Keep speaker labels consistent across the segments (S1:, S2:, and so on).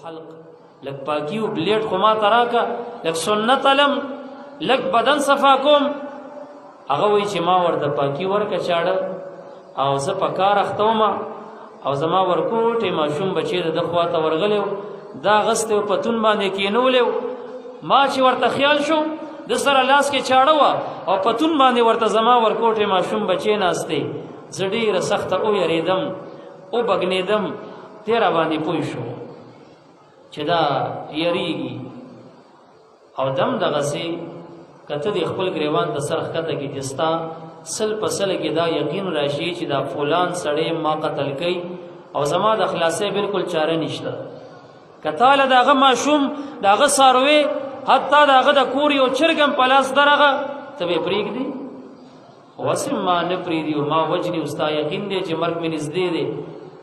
S1: الحلق لک پاکیو بلیډ خو ما تراکا لک سنت علم لک بدن صفا کوم هغه وی چې ما ورته پاکی ورکه چاړه او زه په کار اختوم او زما ورکوټې ماشوم بچی د خواته ورغلیو دا غسته پتون باندې کینولیو ما چې ورته خیال شو د سره لاس کې چاړه وا او پتون باندې ورته زما ورکوټې ماشوم بچی ناشته زړی رسخت او یریدم او بغنیدم تیرا باندې پوي شو چې دا یریږي او دم دغه سي کته د خپل گریوان د سرخ کته کې جستا سل پسل کې دا یقین راشي چې دا فلان سړی ما قتل کړي او زما د خلاصې بالکل چاره نشته کته له داغه ماشوم داغه ساروي حتی داغه د کور یو چرګم پلاس درغه ته به پریګ دی واسم ما نه پریدي ما وجني استا یقین دی چې مرګ مې نږدې دی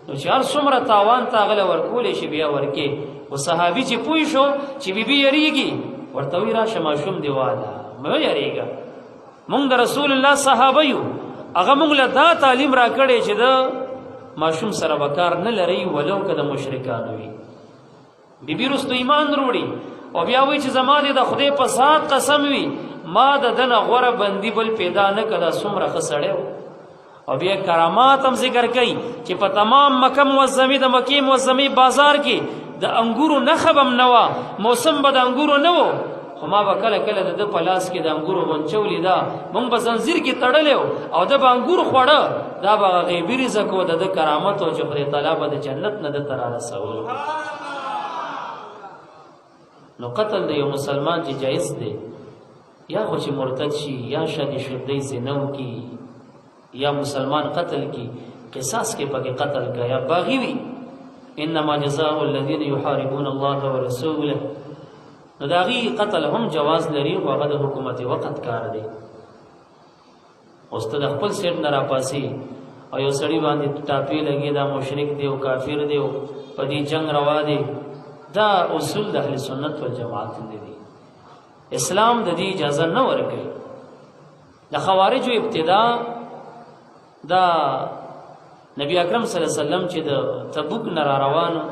S1: نو چار څومره تاوان تاغله ورکول شي بیا ورکه او صحابي چې پوي شو چې بیبي یریږي ورته وی را شماشوم دیواله مې یریګا مونږ د رسول الله صحابه یو هغه مونږ له دا تعلیم را کړی چې د ماشوم سره وکار نه لري ولو کده مشرکان وي بیبي رستو ایمان وروړي او بیا وی چې زمانه د خدای په ذات قسم وي ما د دنه غوړه بندي بل پیدا نه کړه سمره خسړیو او بیا کرامات هم ذکر کړي چې په تمام مکه معظمه د مکی معظمه بازار کې د انګورو نخبم نوا موسم به د انګورو نه وو خو ما به کله کله د پلاس کې د انګورو غونچولې دا مونږ په زنجیر کې تړلیو او د انګور خوړه دا به غیبی رزق و د کرامت او چې خدای تعالی به د جنت نه د تر رسول نو قتل د یو مسلمان چې جایز دی یا خو چې مرتد شي یا شادي شدی زنو کی یا مسلمان قتل کی قصاص کې پکې قتل کا یا باغی وی انما جزاء الذين يحاربون الله ورسوله نو داغي قتل هم جواز لري خو هغه د حکومت وخت کار دی اوست د خپل سیټ نه را پاسي او یو سړی باندې ټاپی لګي دا مشرک دی او کافر دی په دې جنگ روا دی دا اصول د اهل سنت والجماعت دي اسلام د دې اجازه نه ورکړي د خوارجو ابتدا دا نبی اکرم صلی الله علیه وسلم چې د تبوک نه روانو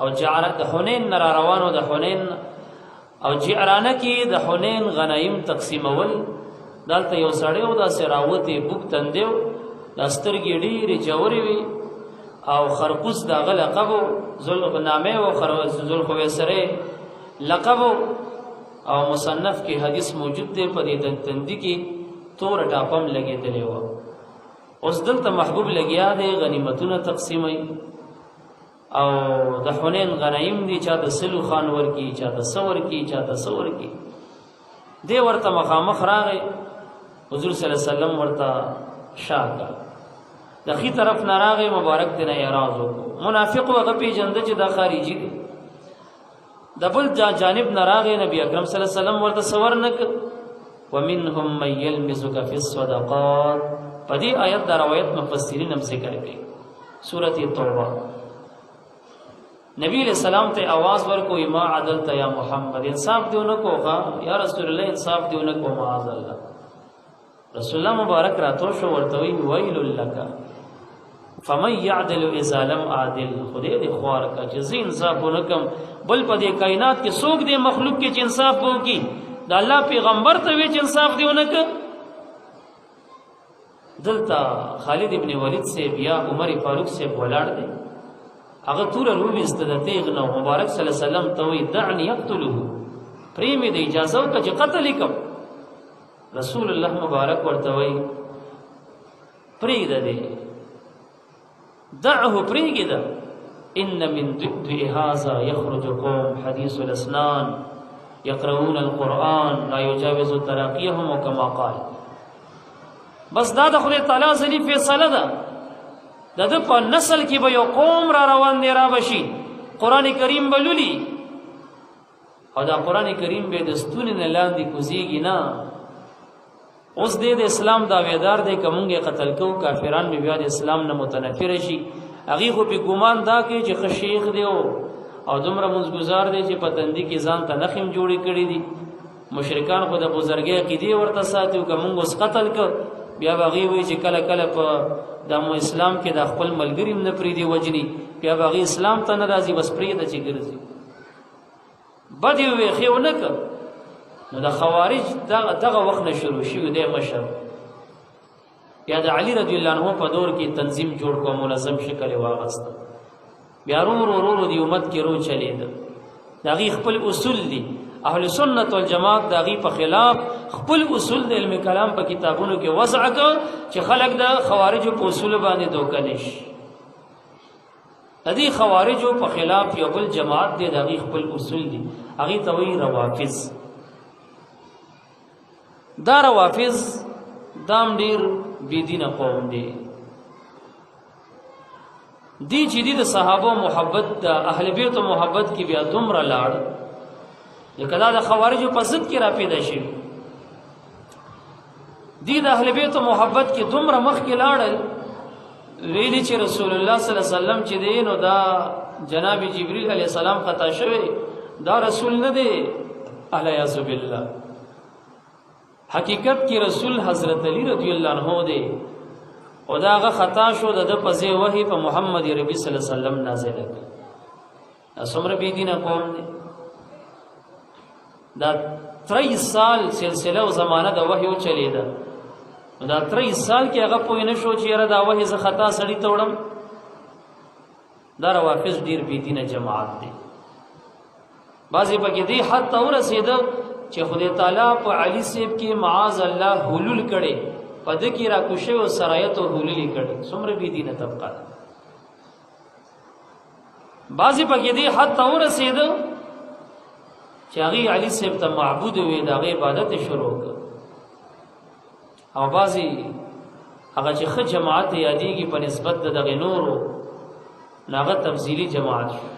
S1: او جعرانه د حنین نه روانو د حنین او جعرانه کې د حنین غنایم تقسیمول دلته یو سړی او د سراوتی بوک تندیو د سترګې ډېرې جوړې وي او خرقوس د غلقب ذوالنامه او ذوالخویسره لقب او مصنف کې حدیث موجود دی په دې تندې کې تور ټاپم لګېدلی و اوس دلته محبوب لګیا دی غنیمتونه تقسیموي او د حنین غنایم دی چا د سلو خان ورکی چا د سور کی چا د سور کی دی ورته مخامخ راغی حضور صلی الله علیه وسلم ورته شاکا د خي طرف نه راغی مبارک دی نه اعراض وکړو منافق وغه پیجنده چې د خارجي دی د بل جانب نه راغی نبی اکرم صلی الله علیه وسلم ورته سور نک ومنهم من يلمزك في الصدقات پدې آیت د روایت مفسرین هم ذکر کړي سورۃ توبه نبی علیہ السلام ته आवाज ورکو ما عدلت یا محمد انصاف دیونه کوغه یا رسول الله انصاف دیونه کو معاذ الله رسول الله مبارک راتو شو ورته ویل لك فمن يعدل اذا لم اعدل خدای دې خوار کا چې زین انصاف ونکم بل په دې کائنات کې څوک دې مخلوق کې چې انصاف وکي د الله پیغمبر ته وی چې انصاف دیونه ک دلتا خالد ابن ولید سے بیا عمر فاروق سے ولاړ دی هغه تور روبي استدتیغ نو مبارک صلی الله علیه وسلم ته وی دعني يقتله پریمه د اجازه او چې قتل وکم رسول الله مبارک ورته وی پریګ ده دعه پریګ ده ان من ضد هذا يخرج قوم حديث الاسنان يقرؤون القرآن لا يجاوز تراقيهم كما قال بس دا د خدای تعالی ځنی فیصله ده د په نسل کې به یو قوم را روان دی را بشي قران کریم بلولي او دا قران کریم به د ستونی نه لاندې کوزيږي نه اوس د اسلام داویدار دی کومګه قتل کو کافران به بیا د اسلام نه متنفر شي هغه خو په ګومان دا کې چې شیخ دی او دومره منځګزار دی چې پتندې کې ځان ته نخیم جوړی کړی دي مشرکان خو د بزرګي عقیده ورته ساتي کومګه اوس قتل کو بیا باغی وی چې کله کله په د اسلام کې د خپل ملګری نه پریدي وجني بیا باغی اسلام ته ناراضي بس پریده چې ګرځي بدی وی خو نه ک نو د خوارج دغه وخت نه شروع شي د مشر یا د علی رضی الله عنه په دور کې تنظیم جوړ کو منظم شکل واغست بیا ورو دی امت کې رو چلید دغه خپل اصول دي اهل سنت والجماعت دغه په خلاف خپل اصول د علم کلام په کتابونو کې وضع کړ چې خلق د خوارج په اصول باندې دوکه نشي دې خوارج په خلاف یو بل جماعت دی دغه خپل اصول دي هغه توي روافض دا روافض دام ډیر بيدینه قوم دي دی چې د صحابه محبت د اهل بیت محبت کې بیا دومره لاړ لکه دا د خوارجو په ضد کې را پیدا شي دی د اهل بیت محبت کې دومره مخ کې لاړل ویلي چې رسول الله صلی الله علیه وسلم چې دی نو دا جناب جبرئیل علیه السلام خطا شوی دا رسول نه دی الیاذ بالله حقیقت کې رسول حضرت علی رضی الله عنه دی او داغه خطا شو د پځې وحی په محمد ربی صلی الله علیه وسلم نازل کړ اسمر بی دینه قوم دی دا 30 سال سلسله او زمانہ د وحی او چلیدا دا 30 سال کې هغه پوی نه شو چې را دا وحی ز خطا سړی توړم دا روافض ډیر بی دینه جماعت دی بعضی پکې دی حتی اور رسید چې خدای تعالی په علی سیب کې معاذ الله حلول کړي پد کی را کوشه او سرایت او حلول کړي څومره بی دینه طبقه بعضی پکې دی حتی اور رسید چې هغه علی سیب ته معبود وي د عبادت شروع کړ او بعضی هغه چې خ جماعت یادېږي په نسبت د دغه نورو ناغه تفضیلی جماعت شو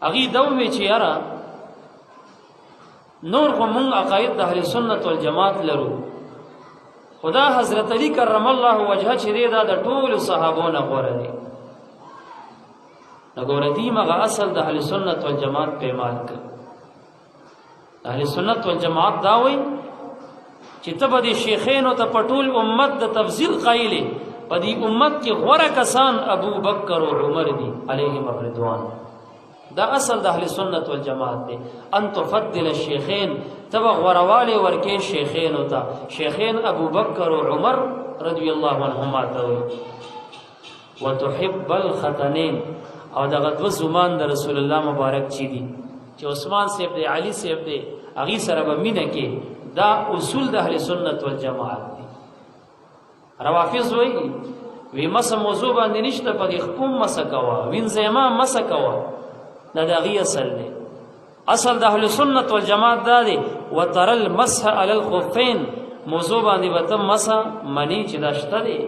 S1: هغه دوی چې یاره نور قوم عقاید د اهل سنت والجماعت لرو خدا حضرت علی کرم الله وجهه چې دا د ټول صحابونو غوړه دي نګور دي مغه اصل د اهل سنت والجماعت په مال کې اهل سنت والجماعت دا وایي چې تبه د شیخینو ته پټول امت د تفضیل قایله په دې امت کې غوړه کسان ابو بکر او عمر دي علیهم رضوان دا اصل د اهل سنت والجماعت دی ان تفضل الشیخین تبع غرواله ورکه شیخین ہوتا شیخین ابو بکر و عمر رضی الله عنهما ته وتحب الختنین او دغه دو زمان د رسول الله مبارک چي دي چې عثمان سیب دی علی سیب دی اغي سره به مینه کې دا اصول د اهل سنت والجماعت دي روافض وی مس موضوع باندې نشته په خپل مسکوا وین زما مسکوا دا دغه اصل دی اصل د اهل سنت والجماعت دا دی وتر المسح على الخفين موضوع باندې وته مسح منی چې داشته دی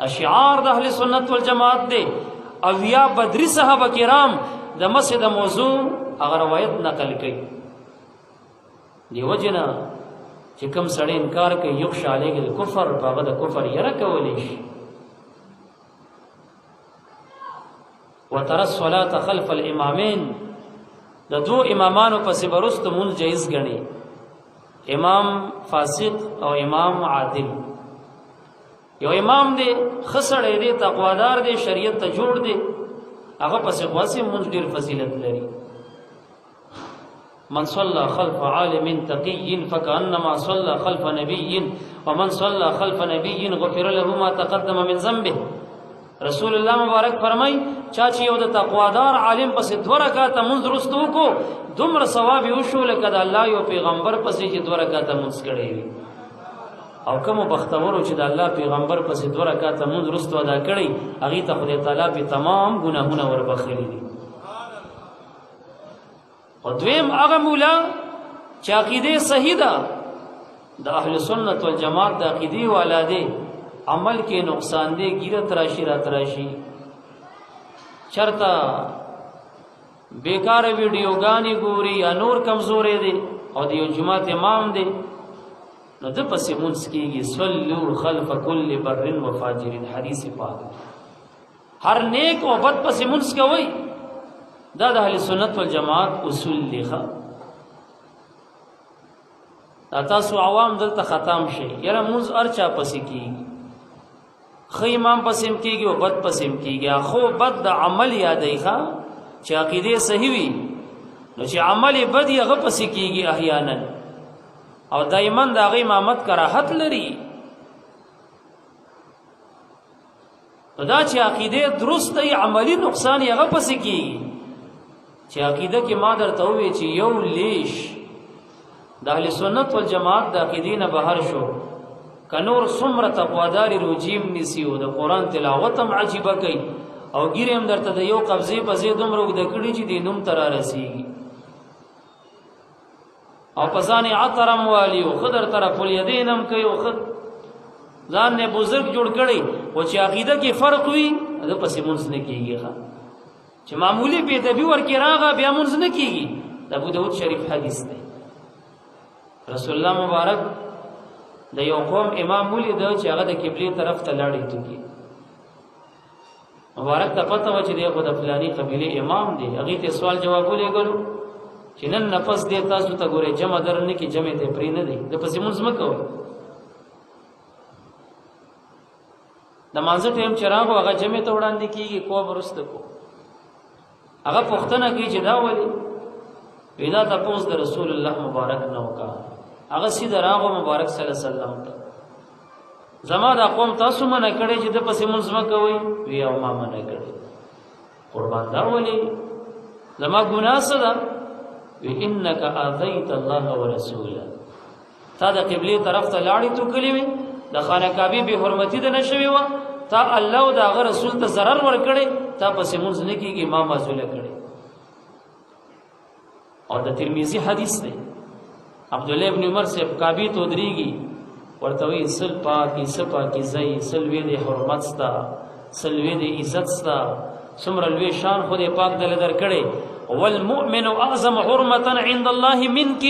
S1: اشعار د اهل سنت والجماعت دی او یا بدری صحابه کرام د مسح د موضوع هغه روایت نقل کړي دیو جنا چې کوم سړی انکار کوي یو شاله کفر هغه د کفر یره کولی شي وتر الصلاه خلف الامامين د دو امامانو پس برست مون جایز غني امام فاسق او امام عادل یو امام دی خسړې دی تقوادار دی شریعت ته جوړ دی هغه پس واسي مون ډیر فضیلت لري من صلى خلف عالم تقي فكأنما صلى خلف نبي ومن صلى خلف نبي غفر له ما تقدم من ذنبه رسول الله مبارک فرمای چاچی یو د تقوادار عالم پس 2 رکعات منځ رستو کو دومره ثواب یو شو لکه د الله یو پیغمبر پس چې 2 رکعات منځ کړي وي او کوم بختورو چې د الله پیغمبر پس 2 رکعات منځ رستو ادا کړي هغه ته خدای تعالی په تمام ګناهونه وربخښلي دي او دویم هغه مولا چې عقیده صحیح ده د اهل سنت والجماعت د عقیده والا دي عمل کې نقصان دی ګیرت راشي رات راشي چرتا بیکار ویډیوګانی ګوري یا نور کمزورې دي او د یو جماعت امام دی نو د پسې مونږ کېږي صلو خلف کل بر و فاجر حدیث پاک هر نیک او بد پسې مونږ کوي دا د اهل سنت والجماعت اصول لیکه دا تاسو عوام دلته ختم شي یره مونږ ارچا پسې کیږي خو امام پسې کیږي او بد پسې کیږي خو بد د عمل یادای ښا چې عقیده صحیح وي نو چې عمل بد یې غ پسې کیږي احیانا او دایمن دا غي امامت کراهت لري دا چې عقیده درست ای عملی نقصان یې غ پسې کیږي چې عقیده کې ما درته وی چې یو لیش د اهل سنت والجماعت د عقیدې نه بهر شو کنور څومره تقوادار رجیم نسی او د قران تلاوت هم عجیبه کوي او ګیره هم درته د یو قبضه په زید عمر وګد کړي چې د نوم تر راسیږي او پسانه عطرم والی او خضر طرف الیدین هم کوي او خد ځان نه بزرگ جوړ کړي او چې عقیده کې فرق وي د پسې مونږ نه کیږي چې معمولی به د بیور کې راغه بیا مونږ نه کیږي د ابو داود شریف حدیث دی رسول الله مبارک د یو قوم امام ولید چې هغه د قبله طرف ته لاړی توږي مبارک ته پته و چې دغه د فلانی قبیله امام دی هغه ته سوال جواب ولېګلو چې نن نفس دی تاسو ته ګوره جمع درنه کې جمع ته پری نه دی د پسې مونږ مکو د مانځه ټیم چراغ هغه جمع ته وړاندې کیږي کو ورسته کو هغه پښتنه کوي چې دا ولي پیدا تاسو د رسول الله مبارک نو کا هغه سیده راغو مبارک صلی الله علیه وسلم ته زما دا قوم تاسو منه کړي چې د پسې منځمه کوي وی او ما منه کړي قربان دا ولي زما ګناه صدا وی انک اذیت الله ورسوله تا د قبله طرف ته لاړې تو کلی وی د خانه کعبه به حرمتی د نشوي وا تا الله او دا رسول ته zarar ور کړي تا پسې منځ نه کیږي ما معذوله کړي او د ترمذی حدیث دی عبد الله ابن عمر سے کعبه تو دریږي ورته وی سل پاکي سپاکي زئی سلوي د حرمت ستا سلوي د عزت ستا څومره لوی شان خو دې پاک دل در کړي والمؤمن اعظم حرمه عند الله منك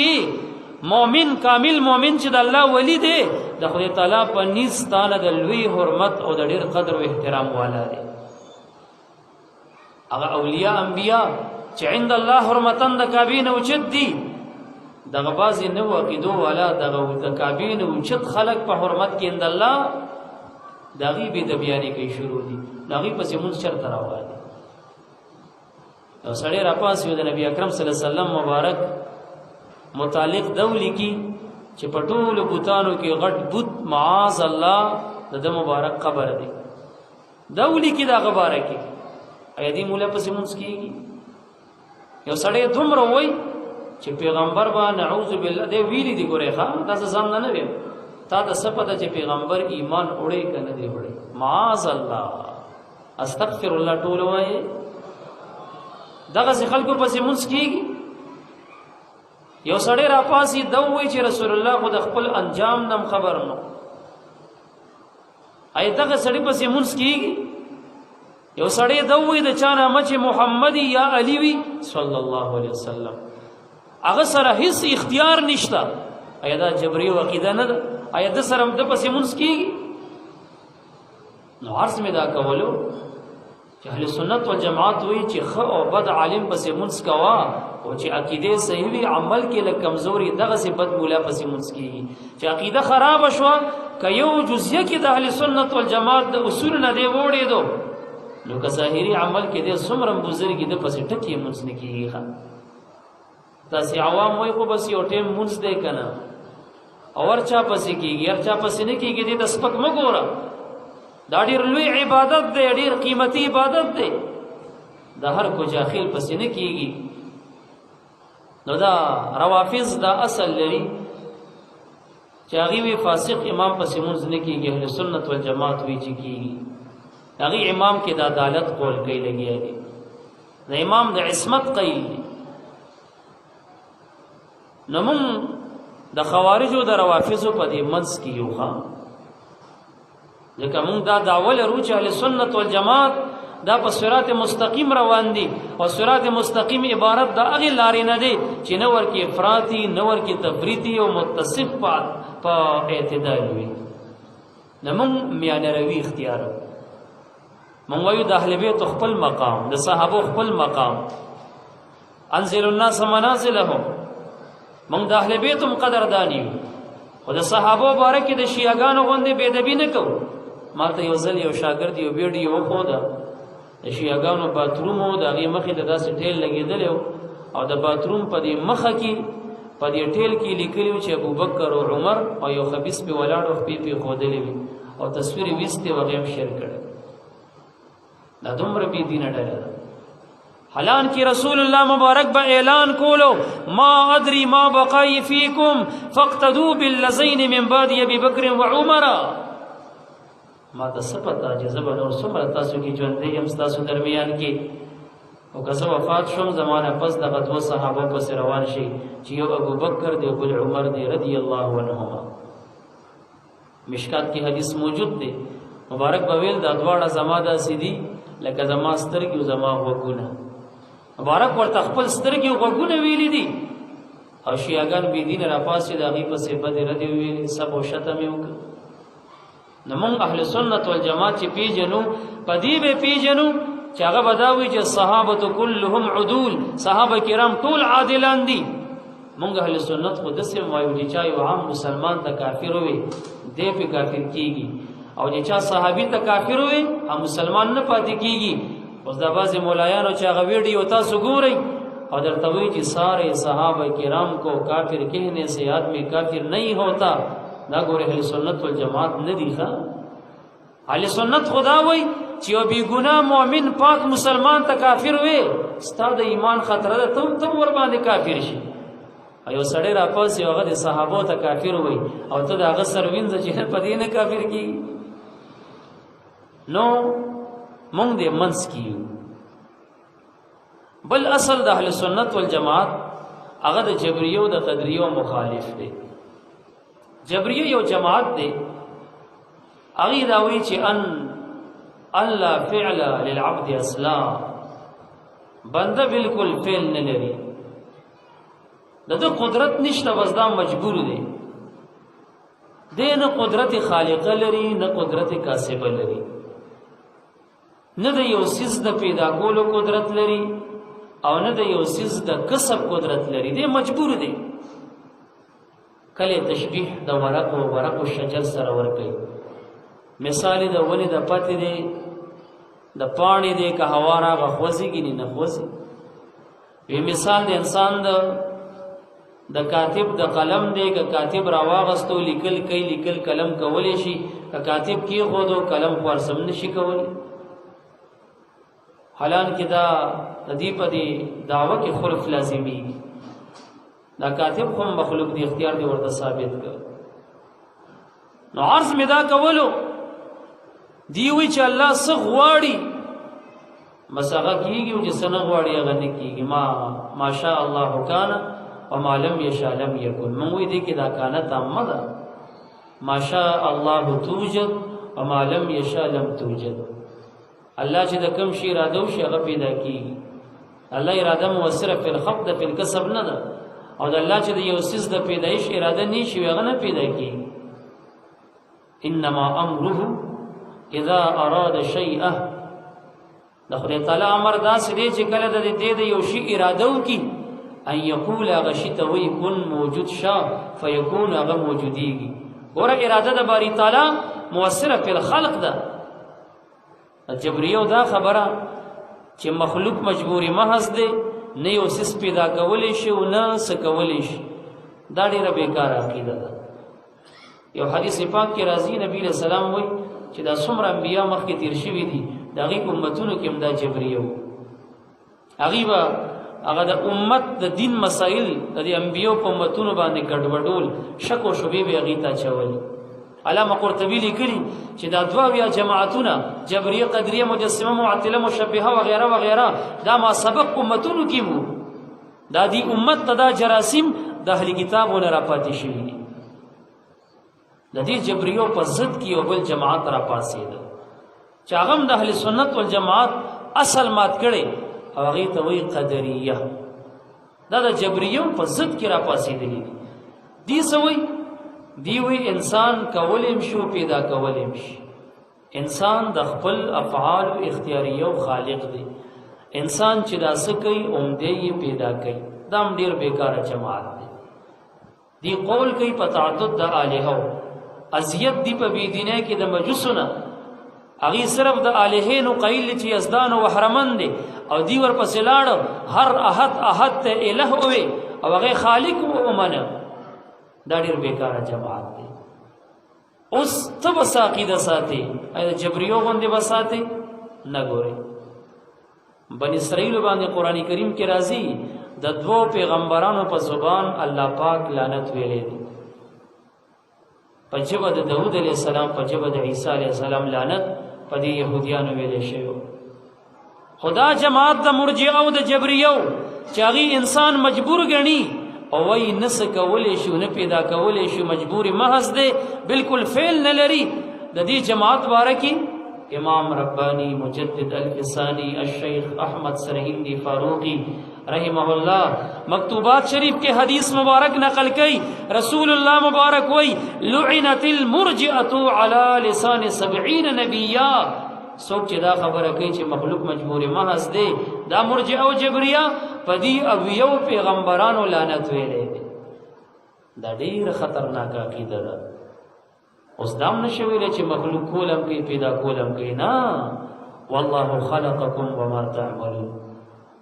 S1: مؤمن کامل مؤمن چې د الله ولی دی د خدای تعالی په نس تعالی د لوی حرمت او د ډیر قدر او احترام والا دی هغه اولیاء انبیاء چې عند الله حرمتن د کعبین او چت دي دغه بازي نو عقیدو والا دغه د کعبین او چت خلق په حرمت کې عند الله دغه به د بیانې کوي شروع دي دغه پسې مونږ چرته راوړي او سړی را پاس یو د نبی اکرم صلی الله علیه وسلم مبارک متعلق دولی کی چې پټول بوتانو کې غټ بوت معاذ الله د مبارک قبر دی دولی کی دا غبره کی اې دې مولا پسې مونږ کیږي یو سړی دومره وای چې پیغمبر با نعوذ بالله دې ویلي دی ګوره ښا تاسو ځان نه ویم تا د سپته چې پیغمبر ایمان اورې کنه دی وړي معاذ الله استغفر الله ټول وای دغه خلکو پسې مونږ کیږي یو سړی را پاسي دوی چې رسول الله خود خپل انجام نم خبر نو اې دغه سړی پسې مونږ کیږي یو سړی دوی د چانه مچ محمد یا علی وی صلی الله علیه وسلم هغه سره هیڅ اختیار نشته اې دا جبري عقیده نه ده اې د سره د پسې مونږ کیږي نو عرض می دا کولو چې اهل سنت والجماعت وی چې خ او بد عالم پسې مونږ کوا او چې عقیده صحیح وي عمل کې له کمزوري دغه سي بد مولا پسې مونږ کیږي چې عقیده خراب شو ک یو جزئیه کې د اهل سنت والجماعت د اصول نه دی وړي دو نو که ظاهري عمل کې د سمرم بزرګي د پسې ټکی مونږ نه کیږي تاسو عوام وای خو بس یو ټیم مونږ دی کنه اور چا پسې کیږي هر چا پسې نه کیږي د سپک مګوره دا ډیر لوی عبادت دی ډیر قیمتي عبادت دی د هر کو جاهل پسې نه کیږي نو دا روافض دا اصل لري چې هغه وی فاسق امام پسې مونږ نه کیږي اهل سنت والجماعت وی چې کیږي هغه امام کې د عدالت قول کوي لګي دی د امام د عصمت قیل نو مون د خوارجو د روافضو په دې منځ کې یو ښا ځکه مونږ دا داول روچ اهل سنت والجماعت دا په صراط مستقیم روان دي او صراط مستقیم عبارت دا هغه لارې نه دي چې نور کې افراطي نور کې تفریطي او متصف په اعتدال وي نمون میانه روي اختیار مونږ وایو د اهل بیت خپل مقام د صحابه خپل مقام انزل الناس منازلهم مونږ د اهل بیت قدردانی خو د صحابو باره کې د شیعهګانو غوندې بېدبي نه کوو. ما ته یو ځل یو شاګرد یو ویډیو وښوده، د شیعهګانو باتروم و، د هغې مخې ته داسې ټیل لګېدلی و او د باتروم په دې مخه کې په دې ټیل کې لیکلي و چې ابوبکر او عمر او یو خبیث پې ولاړ و، خپې پې ښودلې وي او تصویر یې ویستې و، هغې هم شیر کړی. دا دومره بېدینه ډله ده. حالان کی رسول اللہ مبارک با اعلان کولو ما ادری ما بقائی فیکم فاقتدو باللزین من بعد ابی بکر و عمر. ما تا سپتا جزبا نور سمر تاسو کی جوندے یم ستاسو درمیان کی او کسا وفات شم زمانہ پس دا دو صحابہ پس روان شي چی یو ابو بکر دی بل عمر دی رضی اللہ عنہما. مشکات کی حدیث موجود دی مبارک بویل دا دوارا زما دا سیدی لکه زما سترګي او زما وګونه. مبارک ورته خپل سترګي او وګونه ویلي دي او شیعاګان بې دین را پاسې د هغې پسې بدې ردې وویلې، سب او شتم یې وکړه. نو موږ اهل سنت والجماعت چې پیژنو په دې به پیژنو چې هغه به دا وي چې صحابة کلهم عدول، صحابه کرام ټول عادلان دي. موږ اهل سنت خو داسې وایو چې چا یو عام مسلمان ته کافر وي دی پې کافر کېږي، او چې چا صحابي ته کافر وي هم مسلمان نه پاتې کېږي. اوس دا بعضې مولایانو چې هغه ویډیو تاسو ګورئ او درته وایي چې سارے صحابہ کرام کو کافر کہنے سے آدمی کافر نہیں ہوتا، دا ګورې اهل سنت والجماعت نه دي. ښه اهل سنت خدا وایي چې یو بې ګناه مؤمن پاک مسلمان ته کافر وي ستا د ایمان خطره ده، تم ورباندې کافر شي. یو سړی را پاسې هغه د صحابو ته کافر وي او ته د هغه سر وینځه چې په دې نه کافر کېږي. نو مونږ دې منځ کې یو. بل اصل د اهل سنت والجماعت هغه د جبریو د قدریو مخالف دی. جبریه یو جماعت دی، هغې دا وایي چې الله فعل للعبد اصلا، بنده بالکل فعل نه لري، د ده قدرت نشته، بس دا مجبور دی. دی نه قدرت خالقه لري نه قدرت کاسبه لري، نه د یو څیز د پیدا کولو قدرت لري او نه د یو څیز د کسب قدرت لري، دی مجبور دی. کله تشبیح د ورق و شجر سره ورکوي، مثال د ونې د پتې دی د پاڼې دی که هوا راغه خوځېږي نه خوځي. وی مثال د انسان د کاتب د قلم دی، که کاتب راواغستو لیکل کوي، لیکل قلم کولی شي، که کاتب کېښودو قلم خو ارسم نشي کولی. حالان کې دا د دې په دې دعوه کې خلف لازمیږي. دا کاتب خو مخلوق دی، اختیار دی ورته ثابت کړ. نو عرض مې دا کولو دی وی چې الله څه غواړي بس هغه کېږي، او چې څه نه غواړي هغه نه کېږي. ما شاء الله کان وما لم یشاء لم یکن. موږ وایي دې کې دا کانه تامه ده، ما شاء الله توجد وما لم یشاء لم توجد. الله چې د کوم شي اراده وشي هغه پیدا کېږي. الله اراده مؤثره فی الخلق ده، فی الکسب نه ده. او د الله چې د یو څیز د پیدایش اراده نه شي هغه نه پیدا کېږي. انما امره اذا اراد شیئا، د خدای تعالی امر داسې دی چې کله د دې د یو شي اراده وکړي ان یقول هغه شي ته وایي کن موجود شه فیکون، هغه موجودیږي. ګوره اراده د باری تعالی مؤثره فی الخلق ده. جبریو دا خبره چې مخلوق مجبوری محض دی، نه یو څیز پیدا کولی شي او نه څه کولی شي، دا ډېره بېکاره عقیده ده. یو حدیث پاک کې راځي نبی علیہ السلام وایي چې دا څومره انبیا مخکې تیر شوي دي د هغې په امتونو کې هم دا جبریه وو. هغې به هغه د امت د دین مسایل د دې انبیو په امتونو باندې ګډوډول، شک او شبهې به هغې ته اچولي. علامه قرطبي لیکلي چې دا 22 جماعتونه جبریه، قدریه، مجسمه، معطله، مشبهه وغیره وغیره دا ما سبق امتونو کې وو. دا دی امت ته دا جراثیم د اهل کتابونه را پاتې شوي دي. د دې جبریو په ضد کې یو بل جماعت را پاسېده چې هغه هم د اهل سنت والجماعت اصل مات کړی او هغې ته وایي قدریه. دا د جبریو په ضد کې را پاسېدلي دي. دې څه وایي؟ دی وی انسان کولیم شو پیدا کولیم شي. انسان د خپل افعال او اختیاریو خالق دی. انسان چې دا څه کوي عمده یې پیدا کوي. دا هم ډېر بېکاره جماعت دی. دی قول کوي په تعدد د الہو ازیت دی په بيدینه کې د مجوسونه هغه صرف د الہینو قیل چې یزدان او حرمن دي او دی ور پسې لاړ هر احد ته الہ وي او هغه خالق ومنه دا ډیر بیکاره جماعت دی اوس ته وساقیده ساتي جبريو باندې وساتي نه ګوري بنی اسرائیل باندې قران کریم کې راځي د دوو پیغمبرانو په زبان الله پاک لعنت ویلې دي په جبه د داوود علیه السلام په جبه د عیسی علیه السلام لعنت په دې يهوديانو ویلې شوی خدا جماعت د مرجئه او د جبريو چې هغه انسان مجبور غني او وای نس کولې شو نه پیدا کولې شو مجبور محض دی بالکل فعل نه لري د دې جماعت بارکی امام ربانی مجدد الفسانی الشیخ احمد سرهندی فاروقی رحمہ اللہ مکتوبات شریف کے حدیث مبارک نقل کی رسول اللہ مبارک وی لعنت المرجئۃ علی لسان 70 نبیہ سوک چې دا خبره کوي چې مخلوق مجبور محض دی دا مرجئه او جبریه پدی او یو پیغمبرانو لعنت ویلې دا ډیر خطرناک عقیده ده اوس دام نشویل چې مخلوق کولم کې پیدا کولم کې نه والله خلقکم وما تعملون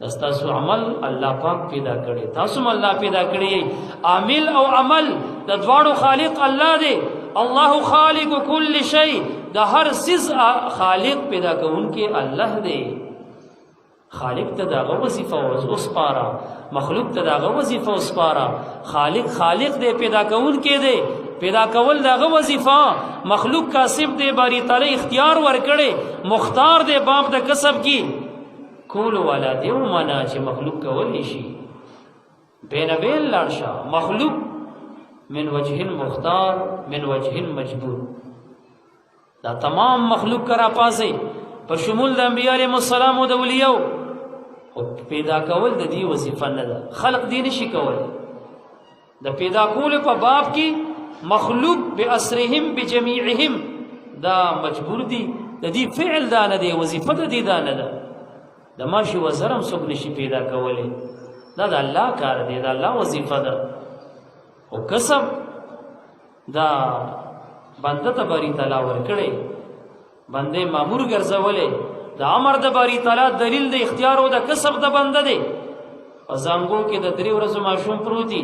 S1: دستاسو عمل الله پاک پیدا کړي تاسو الله پیدا کړي عامل او عمل د دواړو خالق الله دی الله خالق كل شيء د هر سیز خالق پیدا کوونکی الله دی خالق ته دغه وظیفه اوس پارا مخلوق ته دغه وظیفه اوس پارا خالق دی پیدا کوونکی دی پیدا کول دغه وظیفه مخلوق کاسب دی باری تعالی اختیار ورکړي مختار دی باب د کسب کی کول والا دی ومنا چې مخلوق کول شي بین بیل لارشا مخلوق من وجه مختار من وجه مجبور دا تمام مخلوق کرا پاسه په شمول د انبیاء علیهم السلام او د اولیاء او پیدا کول د دې وظیفه نه ده خلق دین شي کول د پیدا کول په باب کې مخلوق باسرهم بجميعهم دا مجبور دي د دې فعل دا نه دی وظیفه د دې دا نه ده د ماشي وزرم څوک نشي پیدا کولای دا د الله کار دی دا الله وظیفه ده او کسب دا بنده ته باری تعالی ورکړي بنده مامور ګرځولې د امر د باری تعالی دلیل د اختیار او د کسب د بنده دی ازانګو کې د 3 ورځې ماشوم پروتي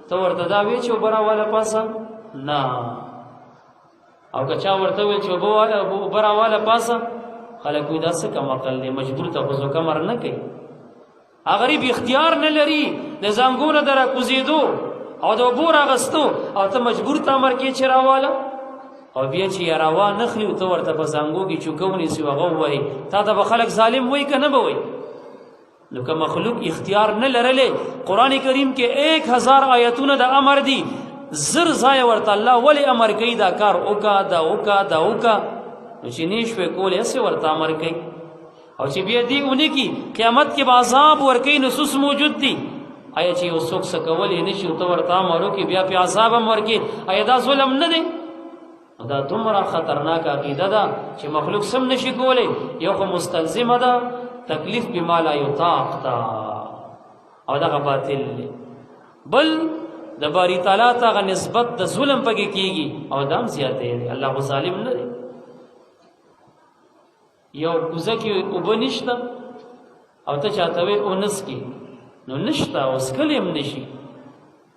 S1: ته ورته دا وی چې براواله پاسه نه او کچا ورته وی چې براواله پاسه خلک وی داسې کم عقل دی مجبور ته خو کمر نه کوي غریب اختیار نه لري د زنګو نه درا کوزیدو او د بور اغستو او ته مجبور ته امر کې چراواله او بیا چې یراوا نخلی تو ورته په زنګو کې چوکونی سی وغه وای تا ته خلک ظالم وای کنه به وای نو که مخلوق اختیار نه لرله قران کریم کې 1000 آیتونه د امر دي زر ځای ورته الله ولی امر کوي دا کار اوکا دا اوکا دا اوکا نو چې نشوي کولې اسه ورته امر کوي او چې بیا دی اونې کې قیامت کې عذاب ورکې نصوص موجود دي آیا چې یو څوک سکولې نشي تو ورته امر کوي بیا په عذاب ورکې آیا دا ظلم نه دی دا دومره خطرناک عقیده ده چې مخلوق سم نشي کولای یو خو مستلزمه ده تکلیف بما لا یطاق تا او دا باطل بل د باری تعالی ته نسبت د ظلم پکې کیږي او دام زیاته دی الله ظالم نه دی یو کوزه کې وبنشته او ته چاته وي اونس کې نو نشته اوس کلم نشي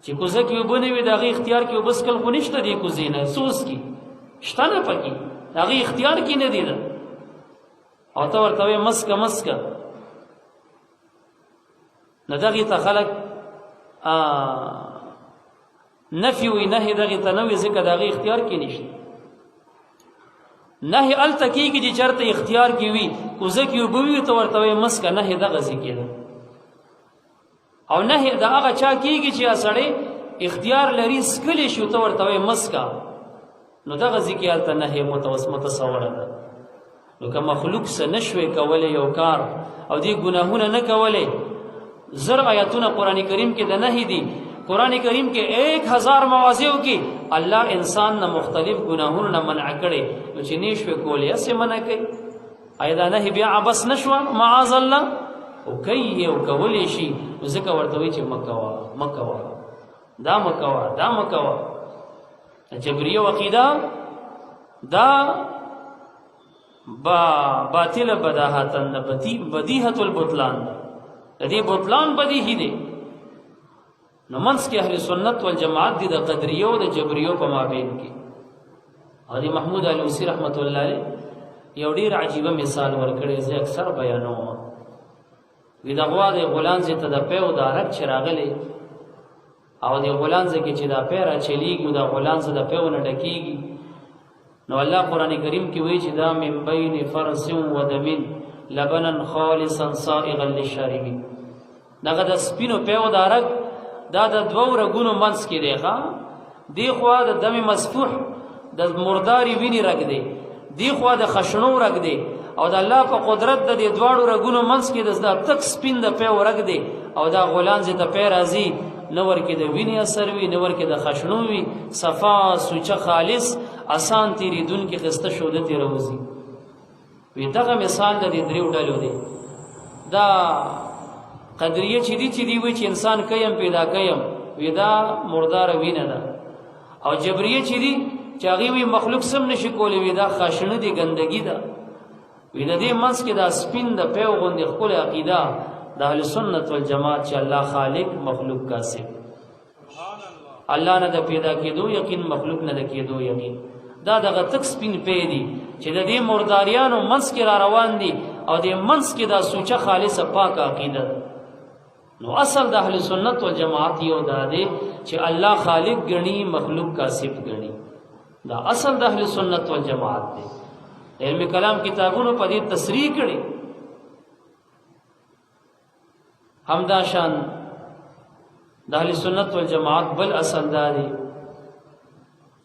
S1: چې کوزه کې وبنه وي دغه اختیار کې وبس کل خو نشته دی کوزینه سوس کې شتانه پکې هغه اختیار کې نه دی دا او ته ورته مسکه نه دغه ته خلق نفي و نهي دغه تنوي ذکر دغه اختیار کې نشته نهي ال تکي کې چې چرته اختیار کې وي کوزه کې وبوي ته ورته مسکه نه دغه ذکر او نه دغه چا کېږي چې اسړې اختیار لري سکلې شو ته ورته مسکه نو دغه ذکر ته نه متصوره ده نو که مخلوق سره نشوي کولای یو کار او دې ګناهونه نه کولای زر آیاتونه قران کریم کې د نه دي قران کریم کې 1000 مواضع کې الله انسان نه مختلف ګناهونه نه منع کړي نو چې نشوي کولای اسه منع کوي اېدا نه بیا بس نشوا معاذ الله او کوي او کولای شي ځکه ورته وي چې مکوا دا مکوا جبریه عقیده دا باطل بداهتن بدیهت البطلان دې بطلان بدیهی دی. نو منځ کې اهل سنت والجماعت دي د قدریو د جبریو په مابین کې. حاجی محمود علوسی رحمت الله علیه یو ډیر عجیبه مثال ورکړی زه اکثر بیانوم. وی د غوا د غولانځ ته د پیو د حرکت چراغلی او د غولانځ کې چې دا پیرا چلیږي د غولانځ د پیو نه ډکیږي. نو الله قران کریم کې وایي چې دا من بین فرس و دم لبنا خالصا صائغا للشاربین. دغه د سپینو پیو د حرکت دا د دوو رګونو منځ کې دی ښا دی خوا د دم مسفوح د مرداري ویني رګ دی دی خوا د خشنو رګ دی او د الله په قدرت د دې دواړو رګونو منځ کې د تک سپین د پیو رګ دی او دا غولانځ د پیر ازي نور کې د ویني اثر وی نور کې د خشنو وی صفا سوچه خالص آسان تیری دن کې خسته شوده تی روزي. وی دغه مثال د دې دریو ډلو دی. دا قدریه چې دی وی چې انسان کیم پیدا کیم وی دا مردار وینه ده. او جبریه چې دی چې هغه وی مخلوق سم نشي کولی وی دا خشنه دی ګندګي ده. وی د دې منځ کې دا سپین د پیو غوندې خپل عقیده د اهل سنت والجماعت چې الله خالق مخلوق کا سي الله نه د پیدا کېدو یقین مخلوق نه د کېدو یقین دا دغه تک سپین پی دی چې د دې مرداریانو منځ کې را روان دي او د منځ کې دا سوچه خالصه پاک عقیده. نو اصل د اهل سنت والجماعت یو دا دی چې الله خالق غني مخلوق کاسب غني. دا اصل د اهل سنت والجماعت دی. علم کلام کتابونو په دې تصریح کړي. همدا شان د اهل سنت والجماعت بل اصل دا دی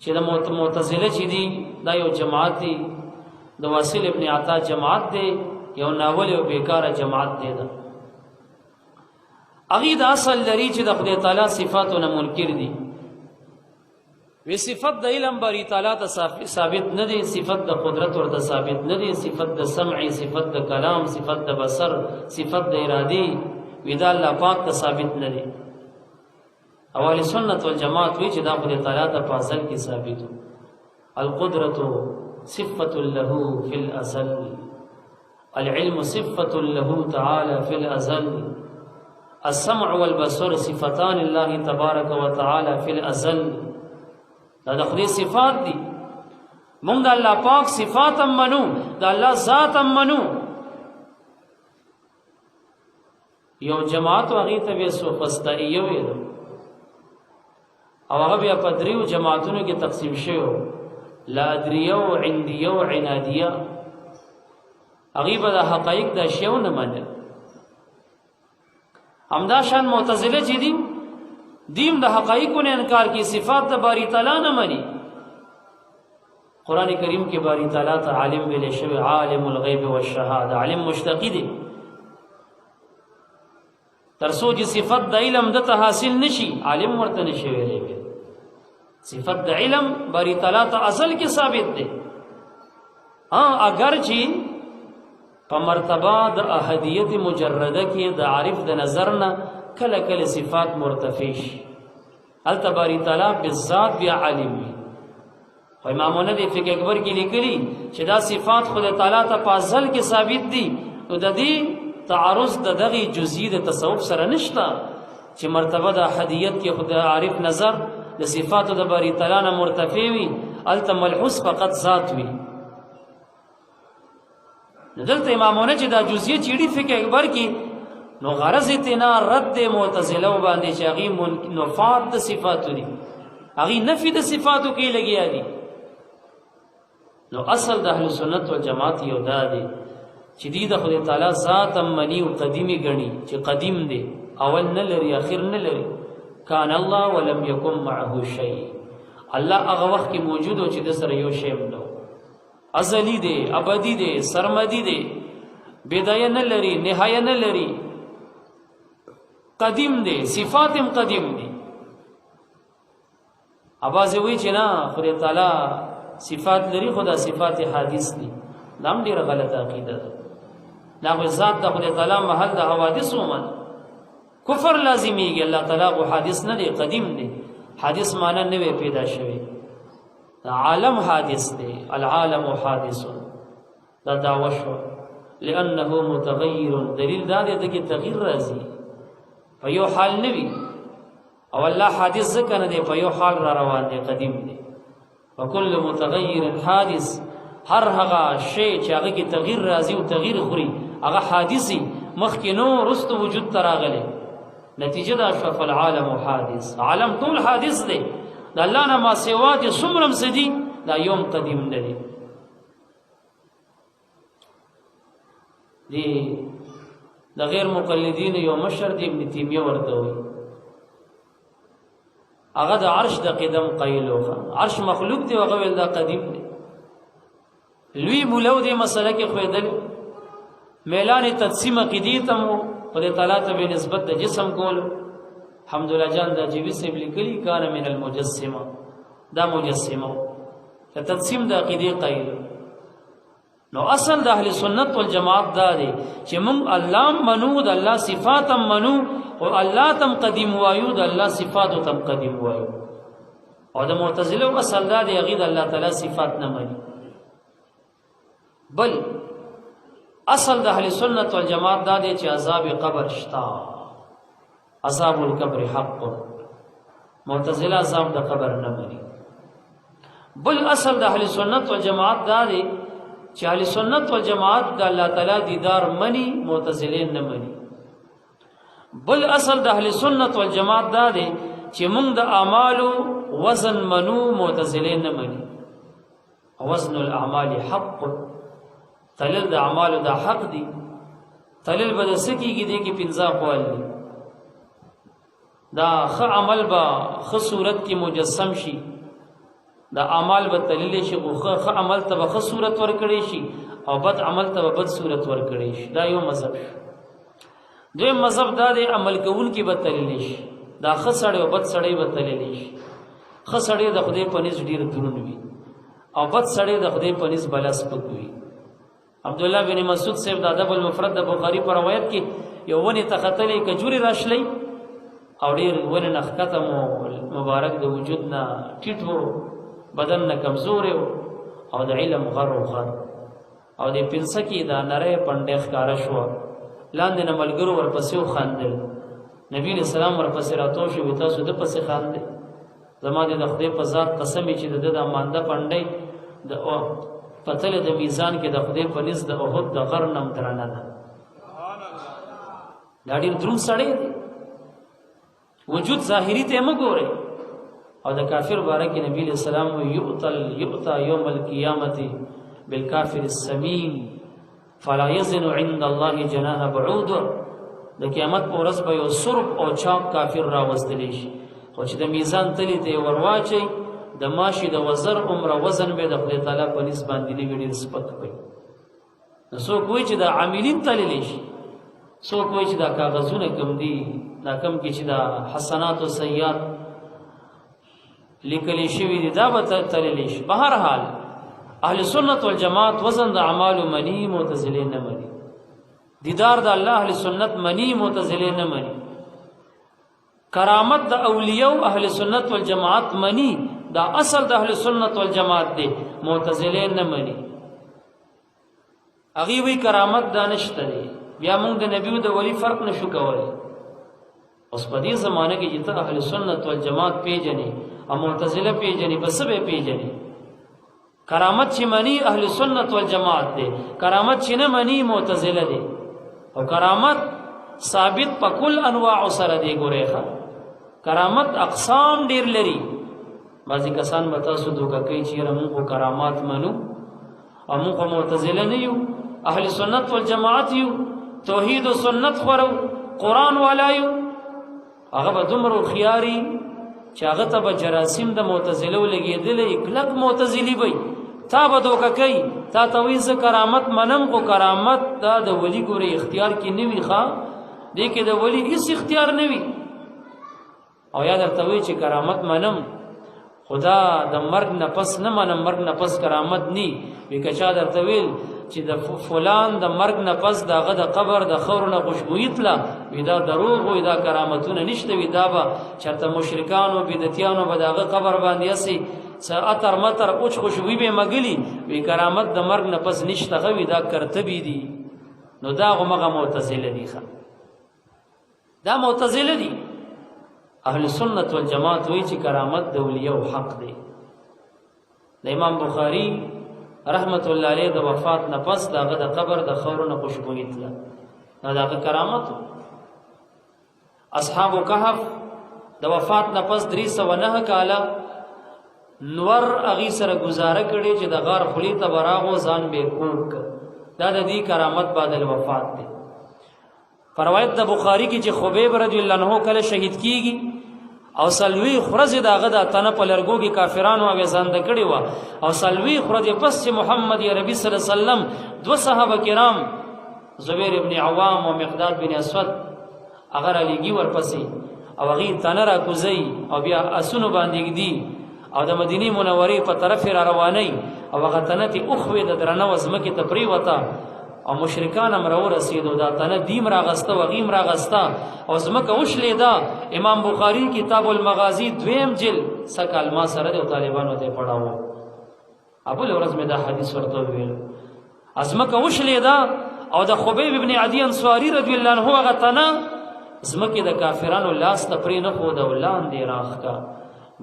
S1: چې د معتزله چې دي دا یو جماعت دی د واصل ابن عطا جماعت دی یو ناول او بیکاره جماعت دی. دا اغه د اصل لري چې د خدای تعالی صفاتونه منکر دي. وی صفت د علم باری تعالی ته ثابت نه دي صفت د قدرت ورته ثابت نه دي صفت د سمع صفت د کلام صفت د بصر صفت د ارادي ودا الله پاک ته ثابت نه دي. اهل سنت والجماعت وی چې دا خدای تعالی ته په اصل کې ثابت القدرة صفة له في الازل العلم صفة له تعالى في الازل السمع والبصر صفتان الله تبارك وتعالى في الازل. دا د خدای صفات دي. مونږ د الله پاک صفات هم منو د الله ذات هم منو. یو جماعت هغه ته به سوفسطائیه ویل او هغه بیا په دریو جماعتونو کې تقسیم شوی لادریه او عندیه او عنادیه. هغه به د حقایق د شیو نه منل. همدا شان معتزله چې دي دیم د حقایقو نه انکار کی صفات د باری تعالی نه مني. قران کریم کې باری تعالی ته عالم ویل شوی عالم الغیب والشهاده علم مشتقی دی ترسو چې صفت د علم د ته حاصل نشي عالم ورته نشي ویلې. صفت د علم باری تعالی ته اصل کې ثابت دی. اگر چې په مرتبه د احدیت مجرده کې د عارف د نظر نه کله کله صفات مرتفع شي التباری تعالی بالذات بیا عالم وي. خو امامونه د فقه اکبر کې لیکلي چې دا صفات خدای تعالی ته په ازل کې ثابت دي. نو د دې تعارض د دغه جزئی د تصوف سره نشته چې مرتبه د احدیت کې خدای عارف نظر د صفاتو د باری تعالی نه مرتفع وي التم الحس فقط ذات وي. دلته امامونه چې دا جزئی چیړي فقه اکبر کې نو غرض تینا رد معتزله باندې چې هغه نفات د صفاتو دي هغه نفي د صفاتو کې لګیا دي. نو اصل د اهل سنت والجماعت یو دا دی چې دی د خدای تعالی ذات منی او قدیمی غنی چې قدیم دی اول نه لري اخر نه لري. کان الله ولم یکن معه شیء الله هغه وخت کې موجود او چې د سره یو شی نو ازلی دی ابدی دی سرمدی دی بدایه نه لري نهایه نه لري قدیم دی صفات هم قدیم دی. اباظه وی چې نه خدای تعالی صفات لري خدا صفات حادث دي نام ډیره غلطه عقیده ده. دا ذات د خدای تعالی محل د حوادث ومن کفر لازمیږي. الله تعالی کو حادث نه دی، قدیم دی. حادث معنی نه وی پیدا شوی، عالم حادث دی. العالم حادث دا دعوه شو لانه متغیر. دلیل دا دی چې تغییر راځي، په یو حال نه وي. او الله حادث ځکه نه دی، په یو حال را روان دی، قدیم دی. وکل متغیر حادث، هر هغه شی چې هغه کې تغییر راځي او تغییر خوري هغه حادثي، مخکې نو رستو وجود ته راغلی. نتیجه دا شو فالعالم حادث. عالم ټول حادث دی، د الله نه ما سوا دي څومره څه دي، دا یوم قدیم نه دی. د غیر مقلدین یو مشر دی ابن تیمیه ورته وایي، هغه د عرش د قدم قیل وخه. عرش مخلوق دی، هغه ول دا قدیم دی. لوی مولو دی مسله کې خویدل، میلان تقسیم عقیدی تم په دې تعالی ته به نسبت د جسم کول. حمدالله جان دا جیوی سے لیکلی کان من المجسمه، دا مجسمه ته تقسیم د عقیدی قیل. نو اصل د اهل سنت والجماعت دا دی چې مونږ الله منو، د الله صفات هم منو، او الله تم قدیم وایو، د الله صفات تم قدیم وایو. او د معتزله اصل دا دی هغه د الله تعالی صفات نه مني. بل اصل د اهل سنت والجماعت دا دی چې عذاب قبر شتا، عذاب القبر حق. معتزله عذاب د قبر نه مني. بل اصل د اهل سنت والجماعت دا دی چې اهل سنت والجماعت د الله تعالی دیدار مني، معتزله نه مني. بل اصل د اهل سنت والجماعت دا دی چې موږ د اعمالو وزن منو، معتزله نه مني. وزن الاعمال حق، تلل د اعمالو دا حق دی. تلل به د سکیږي دی کې پنځه اقوال دي. دا ښه عمل به ښه صورت کې مجسم شي، دا اعمال به تللی شي، او ښه عمل ته به ښه صورت ورکړی شي، او بد عمل ته به بد صورت ورکړی شي. دا یو مذهب شو. دویم مذهب دا دی عمل کوونکي به تللی شي، دا ښه سړی او بد سړی به تللی شي. ښه سړی د خدای په نس ډېر دروند وي، او بد سړی د خدای په نس بلا سپک وي. عبدالله بن مسعود صاحب د ادب المفرد د بخاری په روایت کې یو ونې ته ختلی کجوري راشلی، او ډېر ونې نه ښکته مبارک د وجود نه ټیټ و، بدن نه کمزور و، او د علم غر و غر، او د پنسه کې دا نری پنډې ښکاره شوه. لاندې نه ملګرو ورپسې وخندل. نبي علیه السلام ورپسې راتاو شو، وایي تاسو ده پسې خاندئ؟ زما د خدای په ذات قسم چې د ده دا مانده پنډۍ د پتل د میزان کې د خدای په نس د احد د غر نم درنه ده. دا ډېر دروند سړی دی. وجود ظاهري ته مه ګورئ. او د کافر باره کې نبی علیہ السلام یؤتا یوم القیامت بالکافر السمین فلا یزن عند الله جناح بعوض. د قیامت په ورځ به یو سرب او چاک کافر راوستلی شي، خو چې د میزان تلې ته یې ورواچئ، د ماشي د وزر عمره وزن به د خدای تعالی په نس باندې نوي ډېر سپک وي. نو څوک وایي چې دا عاملین تللی شي، څوک وایي چې دا کاغذونه کم دي، دا کم کې چې دا حسنات او سیئات لیکلی شوي دي دا به تللی شي. په هر حال اهل سنت والجماعت وزن د اعمالو مني، معتزله نه مني. دیدار د الله اهل سنت مني، معتزله نه مني. کرامت د اولیاء اهل سنت والجماعت مني، دا اصل د اهل سنت والجماعت دی، معتزله نه مني. هغه وی کرامت دانشته دی، بیا موږ د نبیو د ولی فرق نشو کولی. اوس په دې زمانه کې چې ته اهل سنت والجماعت پیژنې او معتزله پیژنې، بس به پیژنې. کرامت چې مني اهل سنت والجماعت دی، کرامت چې نه مني معتزله دی. او کرامت ثابت په کل انواع سره دی. ګورئ کرامت اقسام ډیر لري. بعضی کسان به تاسو دوکه کوي چې موږ کرامات منو او موږ معتزله نه یو، اهل سنت والجماعت یو، توحید او سنت خورو، قرآن والا یو. هغه به دومره خیاري چې هغه ته به جراثیم د معتزله لګېدلی، کلک معتزلي وي. تا به دوکه کوي، تا ته وایي زه کرامت منم، خو کرامت دا د ولي ګورې اختیار کې نه وي. ښه دې کې د ولي هېڅ اختیار نه وي. او یا درته وایي چې کرامت منم، خدا د مرګ نه پس نه منم، مرګ نه پس کرامت نی وی. که چا درته ویل چې د فلان د مرګ نه پس دغه د قبر د خور نه خوشبوئی تله وي دا دروغ وي دا کرامتونه نشته وي دا به چېرته مشرکانو بدعتیانو به د هغه قبر باندې هسې څه اتر متر اوچ خوشبوئی به مګلي وي کرامت د مرګ نه پس نشته هغه وي دا کرتبي دي نو دا همغه معتزله دي دا معتزله دي اهل سنت والجماعت وایي چې کرامت د اولیاء حق دی د امام بخاری رحمت الله علیه د وفات نه پس دغه د قبر د خورونه خوشبوئی تله دا دغه کرامت. اصحاب کهف د وفات نه پس 309 کاله نور اغي سره گزاره کړي چې د غار خلی ته براغو ځان به کوک دا د دې کرامت بعد الوفات دی. روایت د بخاری کې چې خبیب رضی الله عنه کله شهید کیږي او سلوی خرز داغه د تنه په لرګو کې کافرانو اوزاند کړي و او سلوی خرز پس چې محمد ربی صلی الله علیه وسلم دو صحابه کرام زبیر ابن عوام او مقداد بن اسود اگر علیږي ورپسې او غي تنه را کوزي او بیا اسونو باندې دی او د مدینه منورې په طرف را رواني او هغه تنه ته اوخوي د درنه وزمکه تپری وتا او مشرکان امرو رسیدو دا تنه دیم راغسته و غیم راغسته او زمکه وشلې دا امام بخاری کتاب المغازی دویم جل سکال ما سره د طالبانو ته پڑھاو ابو الورز میں دا حدیث ورته ویل ازمکه وشلې دا او د خبیب ابن عدی انصاری رضی الله عنه هغه تنه زمکه د کافرانو لاس ته پرې نه خو د ولاندې راخ کا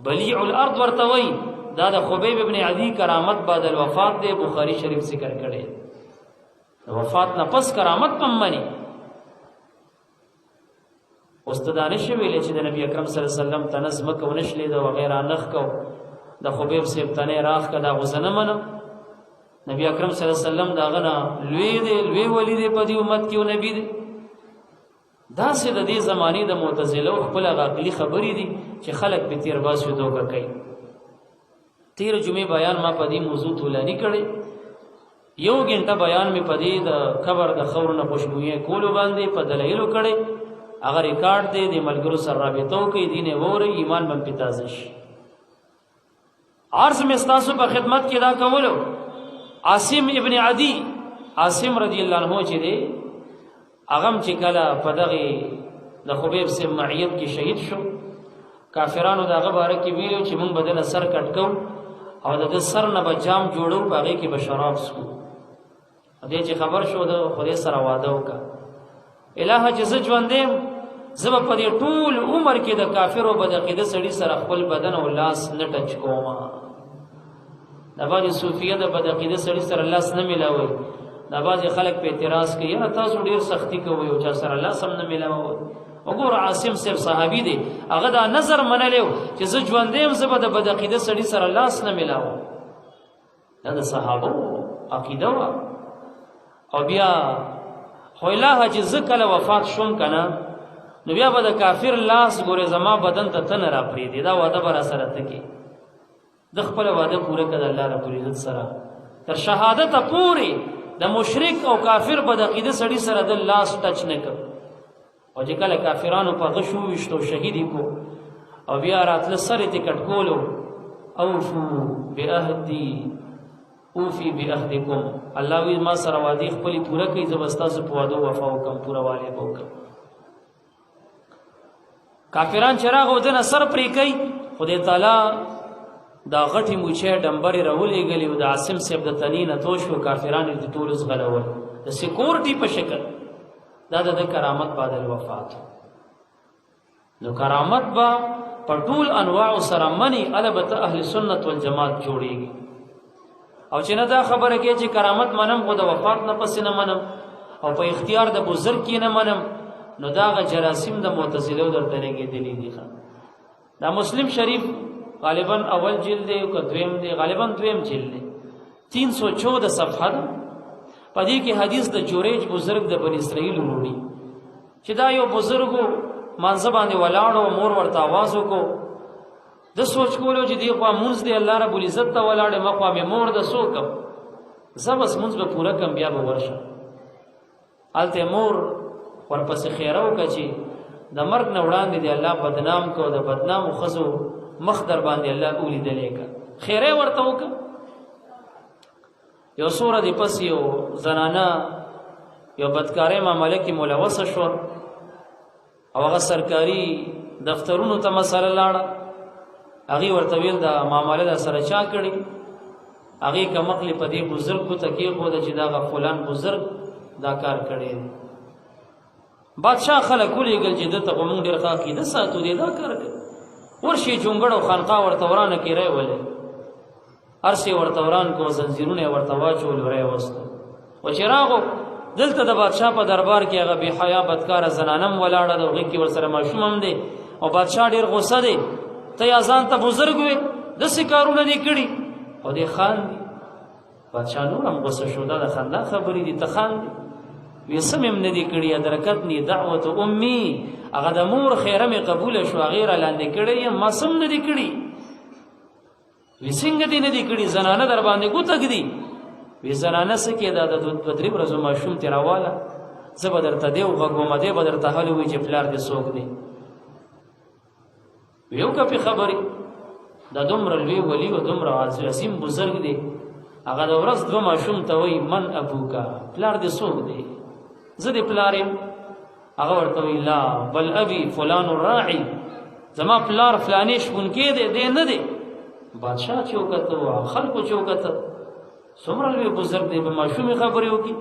S1: بلیع الارض ورتوي دا د خبیب ابن عدی کرامت بعد الوفات د بخاری شریف ذکر کړي وفات نه پس کرامت پم منی استادانه شویل چې د نبی اکرم صلی الله علیه وسلم تنظم کو نشلې دا وغیرہ نخ کو د خبیب سیب تنه راخ کدا غزنه منو نبی اکرم صلی الله علیه وسلم دا غنا لوی ولی دی په دې امت کې او نبی دی دا سه د دې زمانی د معتزله خپل عقلی خبرې دي چې خلق به تیر باسو دوکه کوي. تیر جمعه بیان ما په دې موضوع تولانی کړي یو غنټه بیان می پدې د خبر د خورونه خوشبوئی کولو باندې په دلایلو کړي اگر ریکارډ دې د ملګرو سره رابطو کې دینه وره ایمان بم پتازش عرض می استاسو په خدمت کې دا کولو عاصم ابن عدی عاصم رضی الله عنه چې دې اغم چې کله په دغه د خبیب سے معیت کې شهید شو کافرانو دغه باره کې ویلو چې موږ بدل سر کټکو او د سر نه به جام جوړو باغې کې به شراب سکو دې چې خبر شو د خدای سره واده وکړه الہه چې زه ژوندم زه په دې ټول عمر کې د کافرو بدعقیده سړي سره خپل بدن او لاس نه ټچ کوم دا باندې صوفیه د بدعقیده سړي سره لاس نه ملاوي دا باندې خلک په اعتراض کوي یا تاسو ډیر سختی کوي او چې سره لاس هم نه ملاوي وګور عاصم صاحب صحابي دی هغه دا نظر منلو چې زه ژوندم زه به د بدعقیده سړي سره لاس نه ملاوي دا د صحابه عقیده وا او بیا خو الهه چې زکله وفات شوم کنه نو بیا به د کافر لاس ګوره زما بدن ته تن را پری دی دا واده بر سره تکي د خپل واده پوره کړه الله رب العزت سره تر شهادت پوری د مشرک او کافر بدعقیده سړي سره د لاس ټچ نه کړ او چې کله کافرانو په غشو وشتو شهیدی کو او بیا راتل سره ته کټکولو اوفو بعهدی اوفی بعهدکم الله وی ما سره وادي خپل پوره کوي زبستا سو په وادو وفا وکم پوره والے وکم کافران چراغ ودن سر پری کوي خدای تعالی دا غټي موچه ډمبري راولې غلي او د عاصم صاحب د تنین توشو کافرانو د ټولس غلول د سکیورټي په شکل دا د کرامت بعد الوفات نو کرامت با په ټول انواع سره منی البته اهل سنت والجماعت جوړيږي او چې نه دا خبره کې چې کرامت منم خو د وفات نه پس نه منم او په اختیار د بزرګ کې نه منم نو دا غ جراثیم د معتزله درته نه کېدلی دي دا مسلم شریف غالبا اول جلد دی او دویم دی غالبا دویم جلد دی 314 صفحه ده پدې کې حدیث د جوریج بزرګ د بنی اسرائیل وروړي چې دا یو بزرګو مانځ باندې ولاړو مور ورته आवाज وکړو د سوچ کولو چې دی خو مونږ دی الله رب العزت ته ولاړې مقام مور د سوکم زبس مونږ به پورا کم بیا به ورشه الته مور ورپسې خیره وکړي د مرګ نه وړاندې دی الله بدنام کو د بدنام خزو مخ در باندې الله اولی دلیکا خیره ورته وکړه یو سوره دی پس یو زنانه یو بدکارۍ معامله کې ملوثه شوه او هغه سرکاري دفترونو ته مسله لاړه. هغې ورته ویل دا معامله در سره چا کړي؟ هغې کمقلې په دې بزرګ کو ته کېښوده چې دغه فلان بزرګ دا کار کړی دی. بادشاه خلک ولیږل چې ده ته خو موږ ډېر ښه عقیده ساتو دی دا کار کوي. ورشي جونګړ او خانقاه ورته ورانه کې ری ولې هر څه ورته وران کو زنځیرونه یې ورته واچول ری وستو. و چې راغو دلته د بادشاه په دربار کې هغه بې حیا بدکاره زنانه هم ولاړه ده، هغې کې ورسره ماشوم هم دی او بادشاه ډېر غوسه دی. ته یا ځان ته بزرګ وې داسې کارونه دې کړي او دې خاندي. بادشاه نور هم غوسه شو، دا د خندا خبرې دي ته خاندي؟ وی سم هم نه دي کړي. ادرکتني دعوت امي، هغه د مور خیره مې قبوله شو، هغې را لاندې کړی یم، ما سم نه دي کړي. وی څنګه دې نه دي کړي؟ زنانه در باندې ګوته ږدي. وی زنانه څه کې دا د دوه درې ورځو ماشوم ترې راواله، زه به درته دی وغږوم، دی به درته هلې وایي چې پلار دې څوک دی. وی وکړه پې خبرې، دا دومره لوی ولي و دومره عظیم بزرګ دی، هغه د ورځ دوه ماشوم ته وایي من ابوکا، پلار دې څوک دی؟ زه دې پلار یم. هغه ورته وایي لا بل ابي فلان الراعي، زما پلار فلانې شپونکی دی، دی نه دی. بادشاه چې وکته خلکو چې وکته څومره لوی بزرګ دی، په ماشومې خبرې وکړي.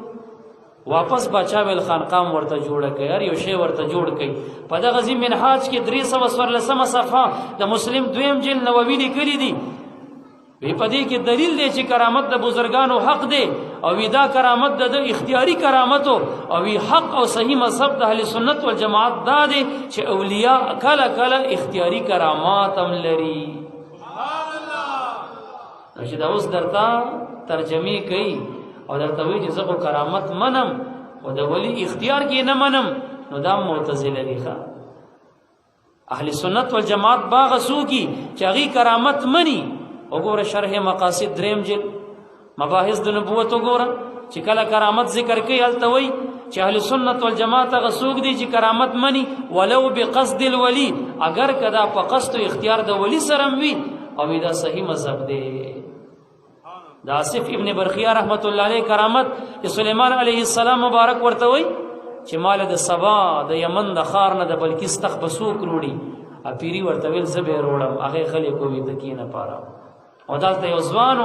S1: واپس باچا ویل خانقام ورته جوړه کړي، هر یو شی ورته جوړ کړي. په دغه ځین منهاج کې 314 صفحه د مسلم دویم جلد نووي لیکلي دي. وی په دې کې دلیل دی چې کرامت د بزرګانو حق دی او وی دا کرامت د اختیاري کرامتو او وی حق او صحیح مذهب د اهل سنت والجماعت دا دی چې اولیاء کله کله اختیاري کرامات هم لري. چې دا اوس درته ترجمه کوي او درته وایي چې زه خو کرامت منم او د ولی اختیار کې نه منم، نو دا معتزله دي. اهل سنت والجماعت باغ سوکي چې هغې کرامت مني. وګوره شرح مقاصد دریم جلد مباحث د نبوت وګوره چې کله کرامت ذکر کوي هلته وایي چې اهل سنت والجماعت هغه څوک دي چې کرامت مني ولو بقصد الولي، اگر کدا په قصد او اختیار د ولی سره وي او دا صحیح مذهب دی. د آصف ابن برخیه رحمت الله علیه کرامت چې سلیمان علیه السلام مبارک ورته وایي چې مال د سبا د یمن د ښار نه د بلقیس تخت به څوک روړي؟ اپیري ورته ویل زه به یې روړم. هغې خلکو وي د کینه پاره او دلته یو ځوان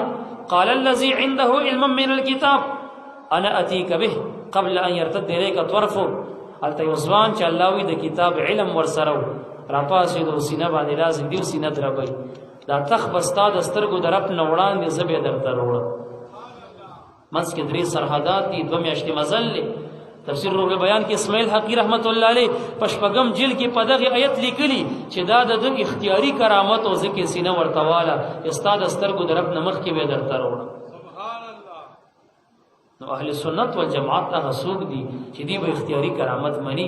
S1: قال الذي عنده علم من الكتاب انا اتيك به قبل ان يرتد اليك طرفه. هلته یو ځوان چې الله وي د کتاب علم ورسره راپاسېد او سینه باندې لازم دی سینه دربوي دا تخ بستا د سترګو د رب نه وړاندې زه به درته روړم. منځ کې 3 سرحدات دي، 2 میاشتې مزل دی. تفسیر روح بیان کې اسماعیل حقی رحمت الله علیه په شپږم جلد کې په دغه آیت لیکلي چې دا د اختیاري کرامت او ځکه سینه ورته واله استاد سترګو د رب نه مخکې به درته روړم. نو اهل سنت والجماعت هغه څوک دي چې دوی به اختیاري کرامت مني.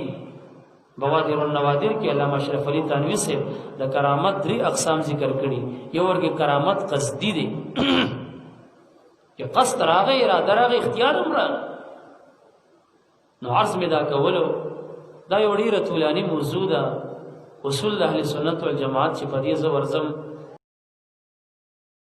S1: بوادر النوادر کې علامه اشرف علي تنوی سے د کرامت 3 اقسام ذکر کړي. یو ورګه کرامت قصدي دي چې قصد راغی اراده راغی اختیار هم راغی. نو عرض می دا کولو دا یو ډیره طولاني موضوع ده. اصول د اهل سنت والجماعت چې په دې زه ورځم